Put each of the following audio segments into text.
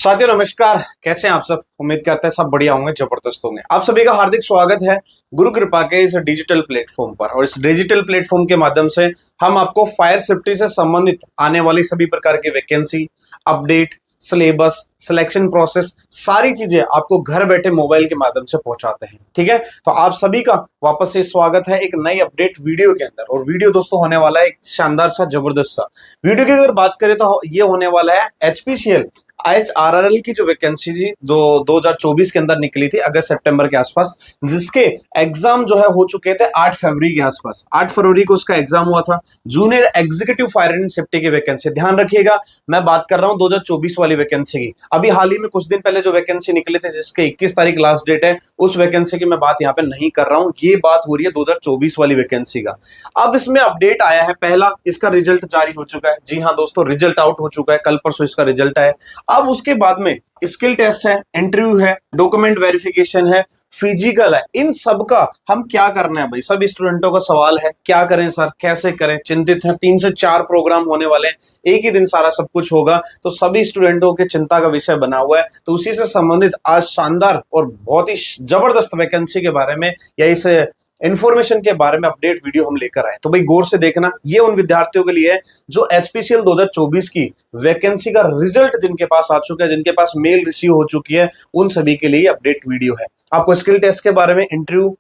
साथियों नमस्कार, कैसे हैं आप सब। उम्मीद करते हैं सब बढ़िया होंगे, जबरदस्त होंगे। आप सभी का हार्दिक स्वागत है गुरु कृपा के इस डिजिटल प्लेटफॉर्म पर। और इस डिजिटल प्लेटफॉर्म के माध्यम से हम आपको फायर सेफ्टी से संबंधित आने वाली सभी प्रकार की vacancy, update, syllabus, selection process, सारी चीजें आपको घर बैठे मोबाइल के माध्यम से पहुंचाते हैं। ठीक है, तो आप सभी का वापस से स्वागत है एक नई अपडेट वीडियो के अंदर। और वीडियो दोस्तों होने वाला है एक शानदार सा, जबरदस्त सा वीडियो की। अगर बात करें तो ये होने वाला है एचपीसीएल IHRRL की जो वैकेंसी थी 2024 के अंदर निकली थी, अगस्त सितंबर के आसपास, जिसके एग्जाम जो है हो चुके थे 8 फरवरी के आसपास। 8 फरवरी को उसका एग्जाम हुआ था। Junior executive fire and safety की वैकेंसी, ध्यान रखिएगा मैं बात कर रहा हूं 2024 वाली वैकेंसी की। अभी हाल ही में कुछ दिन पहले जो वैकेंसी निकले थे जिसके 21 तारीख लास्ट डेट है, उस वैकेंसी की मैं बात यहाँ पे नहीं कर रहा हूं। ये बात हो रही है 2024 वाली वैकेंसी का। अब इसमें अपडेट आया है, पहला इसका रिजल्ट जारी हो चुका है। जी हाँ दोस्तों, रिजल्ट आउट हो चुका है, कल परसों इसका रिजल्ट आया। अब उसके बाद में स्किल टेस्ट है, इंटरव्यू है, डॉक्यूमेंट वेरिफिकेशन है, फिजिकल है। इन सब का हम क्या करना है भाई, सब स्टूडेंटों का सवाल है। क्या करें सर, कैसे करें, चिंतित हैं। 3 से 4 प्रोग्राम होने वाले हैं, एक ही दिन सारा सब कुछ होगा, तो सभी स्टूडेंटों के चिंता का विषय बना हुआ है। तो उसी से संबंधित आज शानदार और बहुत ही जबरदस्त वैकेंसी के बारे में या इस इंफॉर्मेशन के बारे में अपडेट वीडियो हम लेकर आए। तो भाई गौर से देखना, ये उन विद्यार्थियों के लिए है जो एचपीसीएल 2024 की वैकेंसी का रिजल्ट जिनके पास आ चुका है, जिनके पास मेल रिसीव हो चुकी है, उन सभी के लिए अपडेट वीडियो है। आपको स्किल टेस्ट के बारे में, इंटरव्यू,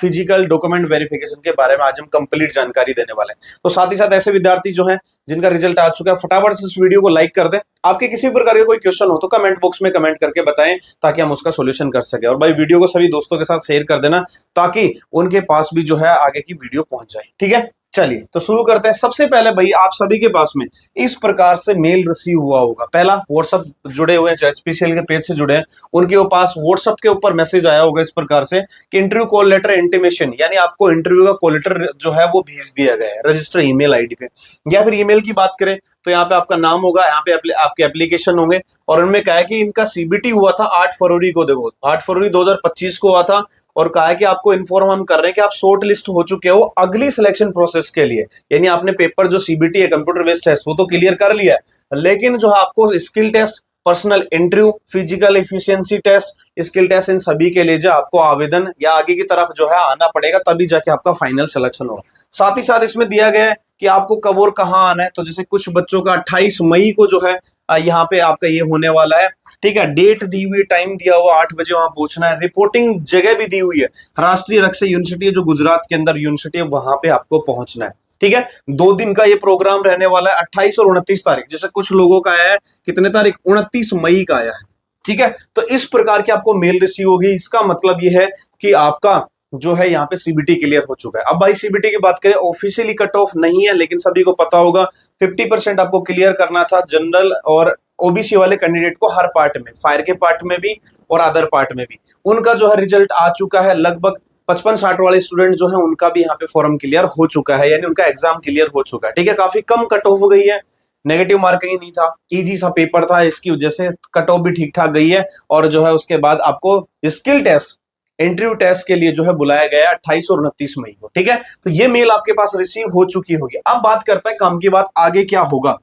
फिजिकल, डॉक्यूमेंट वेरिफिकेशन के बारे में आज हम कंप्लीट जानकारी देने वाले हैं। तो साथ ही साथ ऐसे विद्यार्थी जो हैं जिनका रिजल्ट आ चुका है, फटाफट से इस वीडियो को लाइक कर दें। आपके किसी प्रकार का कोई क्वेश्चन हो तो कमेंट बॉक्स में कमेंट करके बताएं, ताकि हम उसका सोल्यूशन कर सके। और भाई वीडियो को सभी दोस्तों के साथ शेयर कर देना, ताकि उनके पास भी जो है आगे की वीडियो पहुंच जाए। ठीक है, चलिए तो शुरू करते हैं। सबसे पहले भाई आप सभी के पास में इस प्रकार से मेल रिसीव हुआ होगा। पहला व्हाट्सएप जुड़े हुए हैं, जो एचपीसीएल के पेज से जुड़े हैं, उनके पास व्हाट्सएप के ऊपर मैसेज आया होगा इस प्रकार से कि इंटरव्यू कॉल लेटर इंटीमेशन, यानी आपको इंटरव्यू का कॉल लेटर जो है वो भेज दिया गया है रजिस्टर ईमेल आईडी पे। या फिर ईमेल की बात करें तो यहाँ पे आपका नाम होगा, यहाँ पे आपके एप्लीकेशन होंगे, और उनमें कहा है कि इनका सीबीटी हुआ था 8 फरवरी को। देखो 8 फरवरी 2025 को हुआ था, और कहा है कि आपको इन्फॉर्म हम कर रहे हैं कि आप शॉर्ट लिस्ट हो चुके हो अगली सिलेक्शन प्रोसेस के लिए। यानी आपने पेपर जो सीबीटी है, कंप्यूटर बेस्ड टेस्ट, वो तो क्लियर कर लिया है, लेकिन जो है आपको skill test, personal interview, physical efficiency test, skill test, इन सभी के लिए जो आपको आवेदन या आगे की तरफ जो है आना पड़ेगा, तभी जाके आपका फाइनल सिलेक्शन होगा। साथ ही साथ इसमें दिया गया है कि आपको कब और कहाँ आना है। तो जैसे कुछ बच्चों का 28 मई को जो है यहाँ पे आपका ये होने वाला है। ठीक है, डेट दी हुई, टाइम दिया हुआ, 8 बजे वहां पहुंचना है। रिपोर्टिंग जगह भी दी हुई है, राष्ट्रीय रक्षा यूनिवर्सिटी है जो गुजरात के अंदर यूनिवर्सिटी है, वहां पे आपको पहुंचना है। ठीक है, 2 दिन का ये प्रोग्राम रहने वाला है, 28 और 29 तारीख। जैसे कुछ लोगों का आया है, कितने तारीख, 29 मई का आया है। ठीक है, तो इस प्रकार की आपको मेल रिसीव होगी। इसका मतलब ये है कि आपका जो है यहाँ पे सीबीटी क्लियर हो चुका है। अब भाई सीबीटी की बात करें, ऑफिशियली कट ऑफ नहीं है, लेकिन सभी को पता होगा 50% आपको क्लियर करना था जनरल और ओबीसी वाले कैंडिडेट को, हर पार्ट में, फायर के पार्ट में भी और अदर पार्ट में भी। उनका जो है रिजल्ट आ चुका है। लगभग 55-60 वाले स्टूडेंट जो है उनका भी यहाँ पे फॉर्म क्लियर हो चुका है, यानी उनका एग्जाम क्लियर हो चुका है। ठीक है, काफी कम कट ऑफ हो गई है, नेगेटिव मार्किंग नहीं था, इजी सा पेपर था, इसकी वजह से कट ऑफ भी ठीक ठाक गई है। और जो है उसके बाद आपको स्किल टेस्ट, इंटरव्यू टेस्ट के लिए जो है बुलाया गया 28 और 29 मई को। ठीक है, तो ये मेल आपके पास रिसीव हो चुकी होगी। अब बात करते हैं काम की बात, आगे क्या होगा।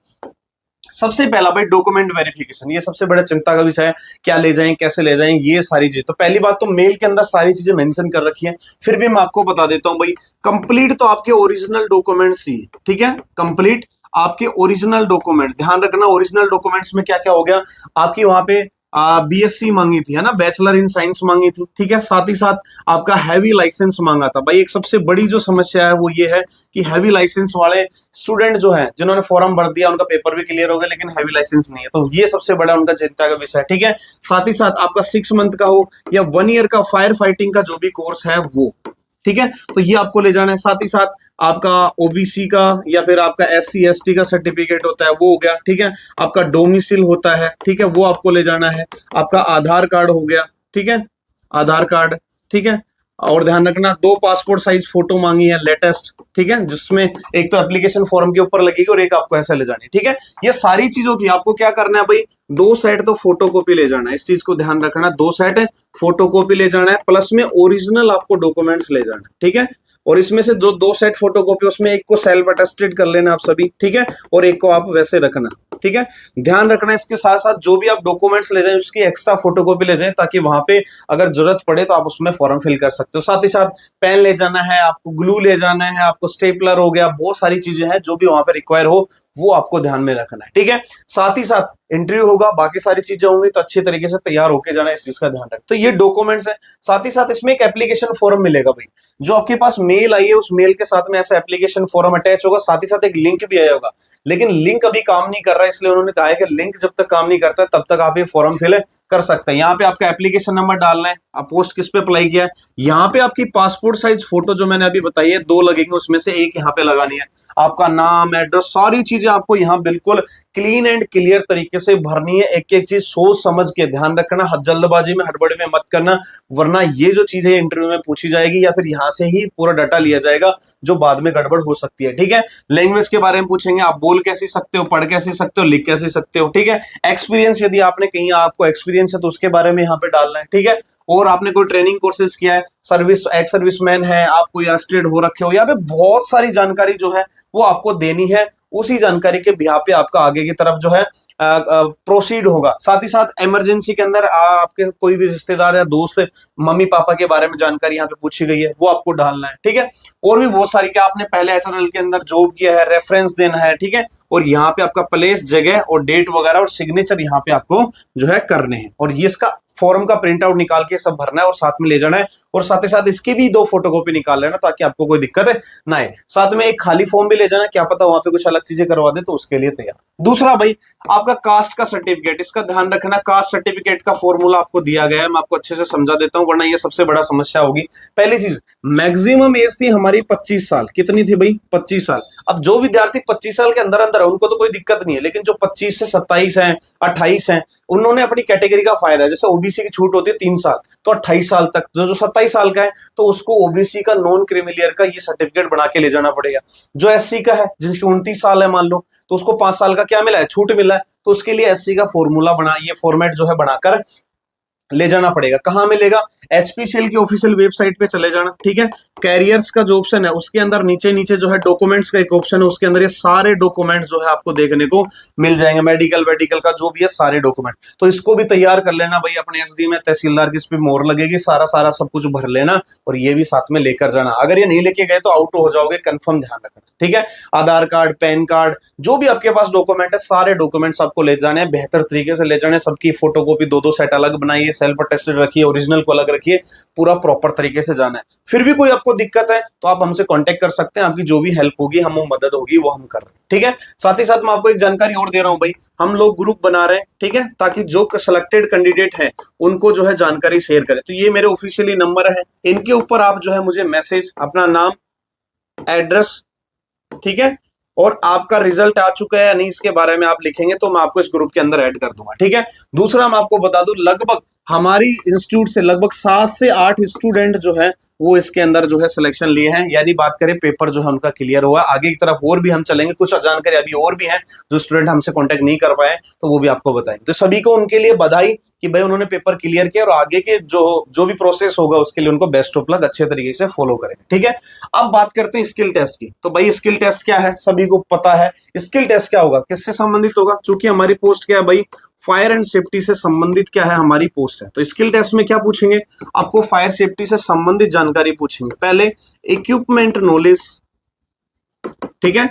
सबसे पहला भाई डॉक्यूमेंट वेरिफिकेशन, ये सबसे बड़ा चिंता का विषय है। क्या ले जाएं, कैसे ले जाएं, ये सारी चीजें। तो पहली बात तो मेल के अंदर सारी चीजें मेंशन कर रखी है, फिर भी मैं आपको बता देता हूं भाई। कंप्लीट तो आपके ओरिजिनल डॉक्यूमेंट्स ही, ठीक है, कंप्लीट आपके ओरिजिनल डॉक्यूमेंट्स। ध्यान रखना, ओरिजिनल डॉक्यूमेंट्स में क्या क्या हो गया आपकी, वहां पे बीएससी मांगी थी, है ना, बैचलर इन साइंस मांगी थी। ठीक है, साथ ही साथ आपका हैवी लाइसेंस मांगा था। भाई एक सबसे बड़ी जो समस्या है वो ये है कि हैवी लाइसेंस वाले स्टूडेंट जो हैं, जिन्होंने फॉर्म भर दिया, उनका पेपर भी क्लियर हो गया, लेकिन हैवी लाइसेंस नहीं है, तो ये सबसे बड़ा उनका चिंता का विषय है। ठीक है, साथ ही साथ आपका 6 मंथ का हो या 1 ईयर का फायर फाइटिंग का जो भी कोर्स है वो। ठीक है, तो ये आपको ले जाना है। साथ ही साथ आपका ओबीसी का या फिर आपका एससी एसटी का सर्टिफिकेट होता है वो हो गया। ठीक है, आपका डोमिसिल होता है, ठीक है, वो आपको ले जाना है। आपका आधार कार्ड हो गया, ठीक है, आधार कार्ड, ठीक है। और ध्यान रखना 2 पासपोर्ट साइज फोटो मांगी है लेटेस्ट, ठीक है, जिसमें एक तो एप्लीकेशन फॉर्म के ऊपर लगेगी और एक आपको ऐसा ले जानी है। ठीक है, ये सारी चीजों की आपको क्या करना है भाई, 2 सेट तो फोटो कॉपी ले जाना है, इस चीज को ध्यान रखना, 2 सेट फोटो कॉपी ले जाना है, प्लस में ओरिजिनल आपको डॉक्यूमेंट्स ले जाना है। ठीक है, और इसमें से जो 2 सेट फोटोकॉपी, उसमें एक को सेल्फ अटेस्टेड कर लेना आप सभी, ठीक है, और एक को आप वैसे रखना, ठीक है। ध्यान रखना इसके साथ साथ जो भी आप डॉक्यूमेंट्स ले जाएं उसकी एक्स्ट्रा फोटोकॉपी ले जाएं, ताकि वहां पे अगर जरूरत पड़े तो आप उसमें फॉर्म फिल कर सकते हो। साथ ही साथ पेन ले जाना है आपको, ग्लू ले जाना है आपको, स्टेपलर हो गया, बहुत सारी चीजें हैं जो भी वहां पे रिक्वायर हो वो आपको ध्यान में रखना है, ठीक है। साथ ही साथ इंटरव्यू होगा, बाकी सारी चीजें होंगी, तो अच्छे तरीके से तैयार होके जाना है, इस चीज का ध्यान रखें। तो ये डॉक्यूमेंट्स है। साथ ही साथ इसमें एक एप्लीकेशन फॉर्म मिलेगा भाई, जो आपके पास मेल आई है उस मेल के साथ में ऐसा एप्लीकेशन फॉर्म अटैच होगा, साथ ही साथ एक लिंक भी आया होगा। लेकिन लिंक अभी काम नहीं कर रहा है, इसलिए उन्होंने कहा है कि लिंक जब तक काम नहीं करता तब तक आप ये फॉर्म फिल कर सकते हैं। यहाँ पे आपका एप्लीकेशन नंबर डालना है, आप पोस्ट किस पे अप्लाई किया है, यहाँ पे आपकी पासपोर्ट साइज फोटो जो मैंने अभी बताई है 2 लगेंगे, उसमें से एक यहाँ पे लगानी है। आपका नाम, एड्रेस, सारी चीजें आपको यहाँ बिल्कुल क्लीन एंड क्लियर तरीके से भरनी है। एक एक चीज सोच समझ के ध्यान रखना, जल्दबाजी में हड़बड़ी में मत करना, वरना ये जो चीजें इंटरव्यू में पूछी जाएगी या फिर यहाँ से ही पूरा डाटा लिया जाएगा जो बाद में गड़बड़ हो सकती है, ठीक है। लैंग्वेज के बारे में पूछेंगे, आप बोल कैसे सकते हो, पढ़ कैसे सकते हो, लिख कैसे सकते हो, ठीक है। एक्सपीरियंस, यदि आपने कहीं आपको एक्सपीरियंस है तो उसके बारे में यहाँ पे डालना है, ठीक है। और आपने कोई ट्रेनिंग कोर्सेज किया है, सर्विस, एक्स सर्विसमैन है, आप कोई अरेस्टेड हो रखे हो, यहाँ पे बहुत सारी जानकारी जो है वो आपको देनी है। उसी जानकारी के बिहार पे आपका आगे की तरफ जो है प्रोसीड होगा। साथ ही साथ इमरजेंसी के अंदर आपके कोई भी रिश्तेदार या दोस्त, मम्मी पापा के बारे में जानकारी यहाँ पे पूछी गई है, वो आपको डालना है, ठीक है। और भी बहुत सारी, क्या आपने पहले एचएनएल के अंदर जॉब किया है, रेफरेंस देना है, ठीक है। और यहाँ पे आपका प्लेस, जगह और डेट वगैरह और सिग्नेचर यहाँ पे आपको जो है करने हैं। और ये इसका फॉर्म का प्रिंट आउट निकाल के सब भरना है और साथ में ले जाना है। और साथ ही साथ इसकी भी 2 फोटोकॉपी निकाल लेना, ताकि आपको कोई दिक्कत ना आए। साथ में एक खाली फॉर्म भी ले जाना, क्या पता वहां पे कुछ अलग चीजें करवा दे, तो उसके लिए तैयार। दूसरा भाई, आपका कास्ट का सर्टिफिकेट, इसका ध्यान रखना। कास्ट सर्टिफिकेट का फॉर्मूला आपको दिया गया है, मैं आपको अच्छे से समझा देता हूं, वरना ये सबसे बड़ा समस्या होगी। पहली चीज, मैक्सिमम एज थी हमारी 25 साल। कितनी थी भाई? 25 साल। अब जो विद्यार्थी 25 साल के अंदर अंदर है उनको तो कोई दिक्कत नहीं है, लेकिन जो 25 से 27 है, 28 है, उन्होंने अपनी कैटेगरी का फायदा है। जैसे ओबीसी की छूट होती है 3 साल, तो 28 साल तक, जो 27 साल का है तो उसको ओबीसी का नॉन क्रीमिलियर का ये सर्टिफिकेट बना के ले जाना पड़ेगा। जो एससी का है, जिसकी 29 साल है मान लो, तो उसको 5 साल का क्या मिला है? छूट मिला है। तो उसके लिए एससी का फॉर्मूला बना, ये फॉर्मेट जो है बनाकर ले जाना पड़ेगा। कहां मिलेगा? एचपीसीएल की ऑफिशियल वेबसाइट पे चले जाना, ठीक है। कैरियर्स का जो ऑप्शन है उसके अंदर नीचे नीचे जो है डॉक्यूमेंट्स का एक ऑप्शन है, उसके अंदर ये सारे डॉक्यूमेंट्स जो है आपको देखने को मिल जाएंगे। मेडिकल वेडिकल का जो भी है सारे डॉक्यूमेंट, तो इसको भी तैयार कर लेना भाई। अपने एसडी में, तहसीलदार की इस पे मोहर लगेगी, सारा सारा सब कुछ भर लेना और ये भी साथ में लेकर जाना। अगर ये नहीं लेके गए तो आउट हो जाओगे, कंफर्म ध्यान रखना, ठीक है। आधार कार्ड, पैन कार्ड, जो भी आपके पास डॉक्यूमेंट है, सारे डॉक्यूमेंट्स आपको ले जाने हैं, बेहतर तरीके से ले जाने। सबकी फोटोकॉपी 2-2 सेट अलग बनाइए, सेल्फ अटेस्टेड रखिए, ओरिजिनल को अलग रखिए, पूरा प्रॉपर तरीके से जाना है। फिर भी कोई आपको दिक्कत है तो आप हमसे कांटेक्ट कर सकते हैं, आपकी जो भी हेल्प होगी, हम वो मदद होगी वो हम कर रहे हैं, ठीक है। साथ ही साथ मैं आपको एक जानकारी और दे रहा हूं भाई, हम लोग ग्रुप बना रहे हैं, ठीक है, ताकि जो सिलेक्टेड कैंडिडेट है उनको जो है जानकारी शेयर करें। तो ये मेरे ऑफिशियली नंबर है, इनके ऊपर आप जो है मुझे मैसेज, अपना नाम, एड्रेस, ठीक है, और आपका रिजल्ट आ चुका है या नहीं इसके बारे में आप लिखेंगे तो मैं आपको इस ग्रुप के अंदर ऐड कर दूंगा, ठीक है। दूसरा मैं आपको बता दूं, लगभग हमारी इंस्टीट्यूट से लगभग 7 से 8 स्टूडेंट जो है वो इसके अंदर जो है सिलेक्शन लिए हैं, यानी बात करें पेपर जो है उनका क्लियर हुआ। आगे की तरफ और भी हम चलेंगे, कुछ जानकारी अभी और भी है जो स्टूडेंट हमसे कांटेक्ट नहीं कर पाए, तो वो भी आपको बताएंगे। तो सभी को उनके लिए बधाई कि भाई उन्होंने पेपर क्लियर किया, और आगे के जो भी प्रोसेस होगा उसके लिए उनको बेस्ट ऑफ लक, अच्छे तरीके से फॉलो करेंगे, ठीक है। अब बात करते हैं स्किल टेस्ट की। तो भाई स्किल टेस्ट क्या है, सभी को पता है। स्किल टेस्ट क्या होगा, किससे संबंधित होगा? चूंकि हमारी पोस्ट क्या है भाई, फायर एंड सेफ्टी से संबंधित क्या है हमारी पोस्ट है, तो स्किल टेस्ट में क्या पूछेंगे? आपको फायर सेफ्टी से संबंधित जानकारी पूछेंगे। पहले इक्विपमेंट नॉलेज, ठीक है,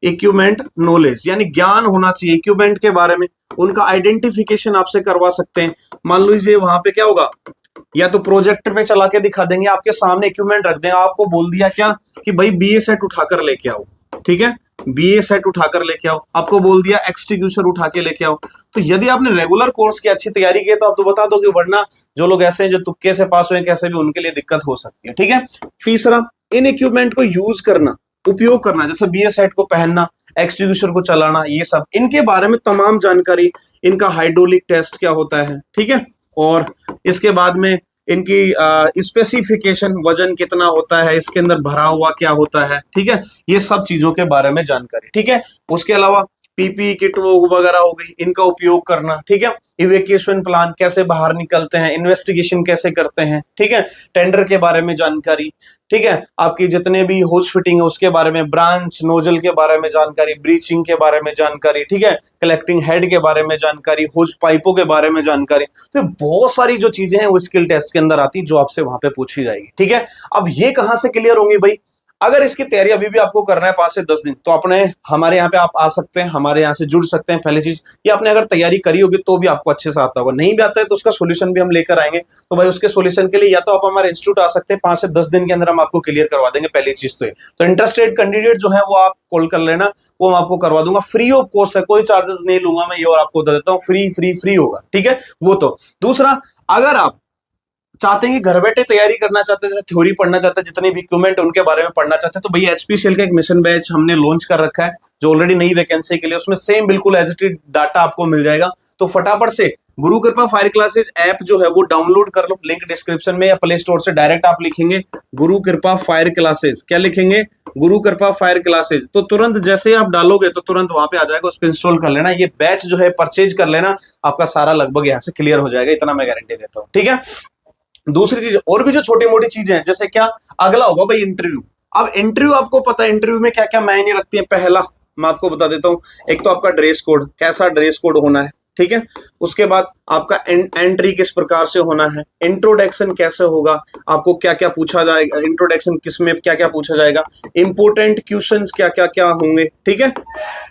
इक्विपमेंट नॉलेज यानी ज्ञान होना चाहिए इक्विपमेंट के बारे में, उनका आइडेंटिफिकेशन आपसे करवा सकते हैं। मान लीजिए वहां पे क्या होगा, या तो प्रोजेक्टर पे चला के दिखा देंगे, आपके सामने इक्विपमेंट रख देंगे, आपको बोल दिया क्या कि भाई बीए सेट उठाकर लेके आओ, ठीक है, बीए सेट उठाकर लेके आओ, आपको बोल दिया एक्सटिंग्विशर उठा के लेके आओ। तो यदि आपने रेगुलर कोर्स की अच्छी तैयारी की तो आप तो बता दोगे, वरना जो लोग ऐसे हैं जो तुक्के से पास हुए कैसे भी, उनके लिए दिक्कत हो सकती है, ठीक है। तीसरा, इन इक्विपमेंट को यूज करना, उपयोग करना, जैसे बीए सेट को पहनना, एक्सटिंग्विशर को चलाना, ये सब इनके बारे में तमाम जानकारी, इनका हाइड्रोलिक टेस्ट क्या होता है, ठीक है, और इसके बाद में इनकी स्पेसिफिकेशन, वजन कितना होता है, इसके अंदर भरा हुआ क्या होता है, ठीक है, ये सब चीजों के बारे में जानकारी, ठीक है। उसके अलावा पीपी किट वो वगैरह हो गई, इनका उपयोग करना, ठीक है। इवैक्यूएशन प्लान, कैसे बाहर निकलते हैं, इन्वेस्टिगेशन कैसे करते हैं, ठीक है। टेंडर के बारे में जानकारी, ठीक है। आपकी जितने भी होज फिटिंग है उसके बारे में, ब्रांच नोजल के बारे में जानकारी, ब्रीचिंग के बारे में जानकारी, ठीक है। कलेक्टिंग हेड के बारे में जानकारी, होज पाइपों के बारे में जानकारी। तो बहुत सारी जो चीजें हैं वो स्किल टेस्ट के अंदर आती, जो आपसे वहां पे पूछी जाएगी, ठीक है। अब ये कहां से क्लियर होंगी भाई? अगर इसकी तैयारी अभी भी आपको करना है 5 से 10 दिन, तो अपने हमारे यहाँ पे आप आ सकते हैं, हमारे यहाँ से जुड़ सकते हैं। पहली चीज ये, आपने अगर तैयारी करी होगी तो भी आपको अच्छे से आता होगा, नहीं भी आता है तो उसका सोल्यूशन भी हम लेकर आएंगे। तो भाई उसके सोल्यूशन के लिए या तो आप हमारे इंस्टीट्यूट आ सकते हैं, 5 से 10 दिन के अंदर हम आपको क्लियर करवा देंगे। पहली चीज तो इंटरेस्टेड कैंडिडेट जो है वो आप कॉल कर लेना, वो मैं आपको करवा दूंगा, फ्री ऑफ कॉस्ट है, कोई चार्जेस नहीं लूंगा मैं, ये और आपको बता देता हूँ, फ्री फ्री फ्री होगा, ठीक है। वो तो दूसरा, अगर आप चाहते हैं कि घर बैठे तैयारी करना चाहते हैं, जैसे थ्योरी पढ़ना चाहते हैं, जितने भी इक्विपमेंट उनके बारे में पढ़ना चाहते हैं, तो भैया एचपीसीएल का एक मिशन बैच हमने लॉन्च कर रखा है, जो ऑलरेडी नई वैकेंसी के लिए, उसमें सेम बिल्कुल एज इट इज डाटा आपको मिल जाएगा। तो फटाफट से गुरु कृपा फायर क्लासेस ऐप जो है वो डाउनलोड कर लो, लिंक डिस्क्रिप्शन में, या प्ले स्टोर से डायरेक्ट आप लिखेंगे गुरु कृपा फायर क्लासेस, क्या लिखेंगे? गुरु कृपा फायर क्लासेस, तो तुरंत जैसे ही आप डालोगे तो तुरंत वहां पे आ जाएगा, उसको इंस्टॉल कर लेना, ये बैच जो है परचेज कर लेना, आपका सारा लगभग यहाँ से क्लियर हो जाएगा, इतना मैं गारंटी देता हूँ, ठीक है। दूसरी चीज और भी जो छोटी मोटी चीजें हैं, जैसे क्या अगला होगा भाई इंटरव्यू। अब इंटरव्यू आपको पता है इंटरव्यू में क्या क्या मायने रखती है। पहला मैं आपको बता देता हूँ, एक तो आपका ड्रेस कोड, कैसा ड्रेस कोड होना है, ठीक है। उसके बाद आपका एंट्री किस प्रकार से होना है, इंट्रोडक्शन कैसे होगा, आपको क्या क्या पूछा जाएगा, इंट्रोडक्शन किस में क्या क्या पूछा जाएगा, इंपोर्टेंट क्वेश्चंस क्या क्या क्या होंगे, ठीक है,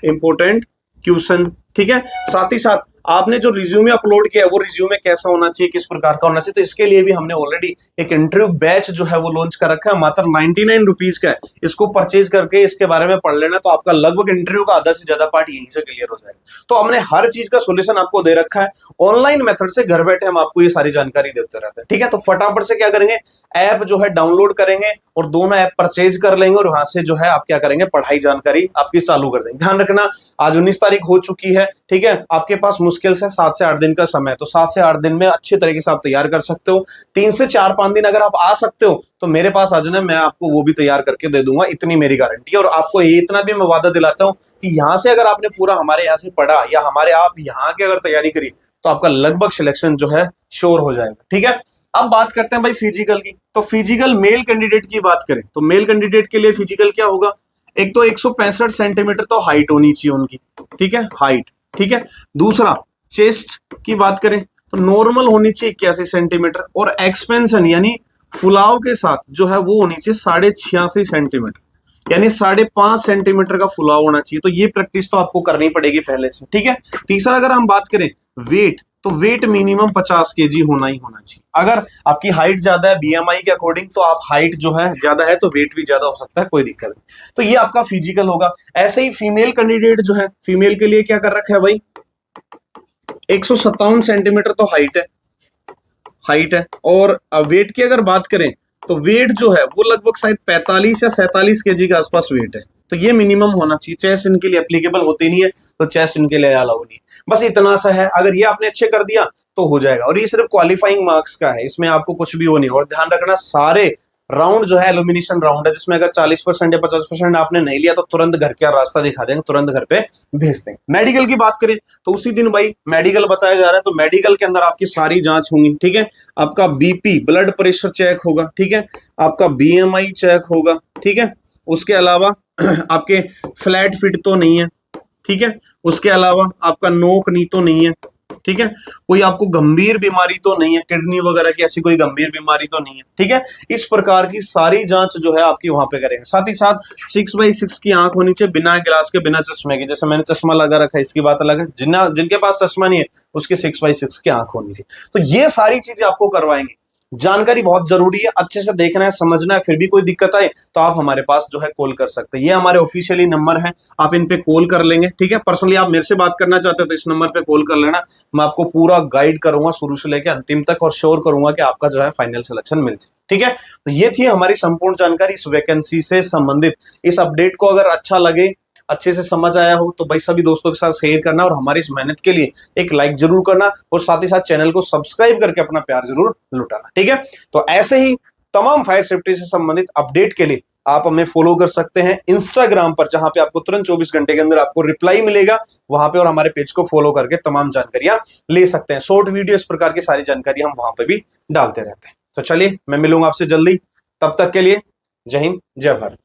इंपोर्टेंट क्वेश्चन, ठीक है। साथ ही साथ आपने जो रिज्यूमे अपलोड किया है वो रिज्यूमे कैसा होना चाहिए, किस प्रकार का होना चाहिए, तो इसके लिए भी हमने ऑलरेडी एक इंटरव्यू बैच जो है वो लॉन्च कर रखा है, मात्र 99 रुपीज का है। इसको परचेज करके इसके बारे में पढ़ लेना, तो आपका लगभग इंटरव्यू का आधा से ज्यादा पार्ट यहीं से क्लियर हो जाएगा। तो हमने हर चीज का सोल्यूशन आपको दे रखा है, ऑनलाइन मेथड से घर बैठे हम आपको ये सारी जानकारी देते रहते हैं, ठीक है। तो फटाफट से क्या करेंगे, ऐप जो है डाउनलोड करेंगे और दोनों ऐप परचेज कर लेंगे, और वहां से जो है आप क्या करेंगे, पढ़ाई जानकारी आपकी चालू कर देंगे। ध्यान रखना, आज 19 तारीख हो चुकी है, ठीक है। आपके पास मुश्किल से 7 से 8 दिन का समय, तो 7 से 8 दिन में अच्छे तरीके से आप तैयार कर सकते हो। 3 से 4-5 दिन अगर आप आ सकते हो तो मेरे पास आ जाना, मैं आपको वो भी तैयार करके दे दूंगा, इतनी मेरी गारंटी है। और आपको ये इतना भी मैं वादा दिलाता हूँ कि यहाँ से अगर आपने पूरा हमारे यहाँ से पढ़ा, या हमारे आप यहाँ की अगर तैयारी करी, तो आपका लगभग सिलेक्शन जो है श्योर हो जाएगा, ठीक है। अब बात करते हैं भाई फिजिकल की। तो फिजिकल मेल कैंडिडेट की बात करें तो मेल कैंडिडेट के लिए फिजिकल क्या होगा, एक तो 165 सेंटीमीटर तो हाइट होनी चाहिए उनकी, ठीक है, हाइट, ठीक है। दूसरा, चेस्ट की बात करें तो नॉर्मल होनी चाहिए 81 सेंटीमीटर, और एक्सपेंशन यानी फुलाव के साथ जो है वो होनी चाहिए 86.5 सेंटीमीटर, यानी 5.5 सेंटीमीटर का फुलाव होना चाहिए। तो ये प्रैक्टिस तो आपको करनी पड़ेगी पहले से, ठीक है। तीसरा, अगर हम बात करें वेट, तो वेट मिनिमम 50 केजी होना ही होना चाहिए। अगर आपकी हाइट ज्यादा है बीएमआई के अकॉर्डिंग, तो आप हाइट जो है ज्यादा है तो वेट भी ज्यादा हो सकता है, कोई दिक्कत नहीं। तो ये आपका फिजिकल होगा। ऐसे ही फीमेल कैंडिडेट जो है, फीमेल के लिए क्या कर रखा है भाई, 157 सेंटीमीटर तो हाइट है। और वेट की अगर बात करें तो वेट जो है वो लगभग शायद 45 या 47 केजी के आसपास वेट है, तो ये मिनिमम होना चाहिए। चेस्ट इनके लिए एप्लीकेबल होती नहीं है, तो चेस्ट इनके लिए अलाउ नहीं है। बस इतना सा है, अगर ये आपने अच्छे कर दिया तो हो जाएगा। और ये सिर्फ क्वालिफाइंग मार्क्स का है, इसमें आपको कुछ भी वो नहीं। और ध्यान रखना, सारे राउंड जो है एलिमिनेशन राउंड है, जिसमें अगर 40% या 50% आपने नहीं लिया तो तुरंत घर का रास्ता दिखा देंगे, तुरंत घर पे भेज देंगे। मेडिकल की बात करें तो उसी दिन भाई मेडिकल बताया जा रहा है, तो मेडिकल के अंदर आपकी सारी जांच होंगी, ठीक है। आपका बीपी ब्लड प्रेशर चेक होगा, ठीक है। आपका बीएमआई चेक होगा, ठीक है। उसके अलावा आपके फ्लैट फिट तो नहीं है, ठीक है। उसके अलावा आपका नोक नी तो नहीं है, ठीक है। कोई आपको गंभीर बीमारी तो नहीं है, किडनी वगैरह की ऐसी कोई गंभीर बीमारी तो नहीं है, ठीक है। इस प्रकार की सारी जांच जो है आपकी वहां पे करेंगे। साथ ही साथ 6x6 की आंख होनी चाहिए, बिना गिलास के, बिना चश्मे के। जैसे मैंने चश्मा लगा रखा है, इसकी बात अलग है, जिनके पास चश्मा नहीं है उसकी 6x6 की आंख होनी चाहिए। तो ये सारी चीजें आपको करवाएंगे। जानकारी बहुत जरूरी है, अच्छे से देखना है, समझना है। फिर भी कोई दिक्कत आए तो आप हमारे पास जो है कॉल कर सकते हैं। ये हमारे ऑफिशियली नंबर है, आप इन पे कॉल कर लेंगे, ठीक है। पर्सनली आप मेरे से बात करना चाहते हो तो इस नंबर पे कॉल कर लेना, मैं आपको पूरा गाइड करूंगा शुरू से लेकर अंतिम तक, और श्योर करूंगा कि आपका जो है फाइनल सिलेक्शन मिल जाए, ठीक है। तो ये थी हमारी संपूर्ण जानकारी इस वैकेंसी से संबंधित। इस अपडेट को अगर अच्छा लगे, अच्छे से समझ आया हो, तो भाई सभी दोस्तों के साथ शेयर करना, और हमारी इस मेहनत के लिए एक लाइक जरूर करना, और साथ ही साथ चैनल को सब्सक्राइब करके अपना प्यार जरूर लुटाना, ठीक है। तो ऐसे ही तमाम फायर सेफ्टी से संबंधित अपडेट के लिए आप हमें फॉलो कर सकते हैं इंस्टाग्राम पर, जहां पे आपको तुरंत 24 घंटे के अंदर आपको रिप्लाई मिलेगा वहां पे, और हमारे पेज को फॉलो करके तमाम जानकारियां ले सकते हैं। शॉर्ट वीडियो इस प्रकार की सारी जानकारी हम वहां पे भी डालते रहते हैं। तो चलिए मैं मिलूंगा आपसे जल्दी, तब तक के लिए जय हिंद जय भारत।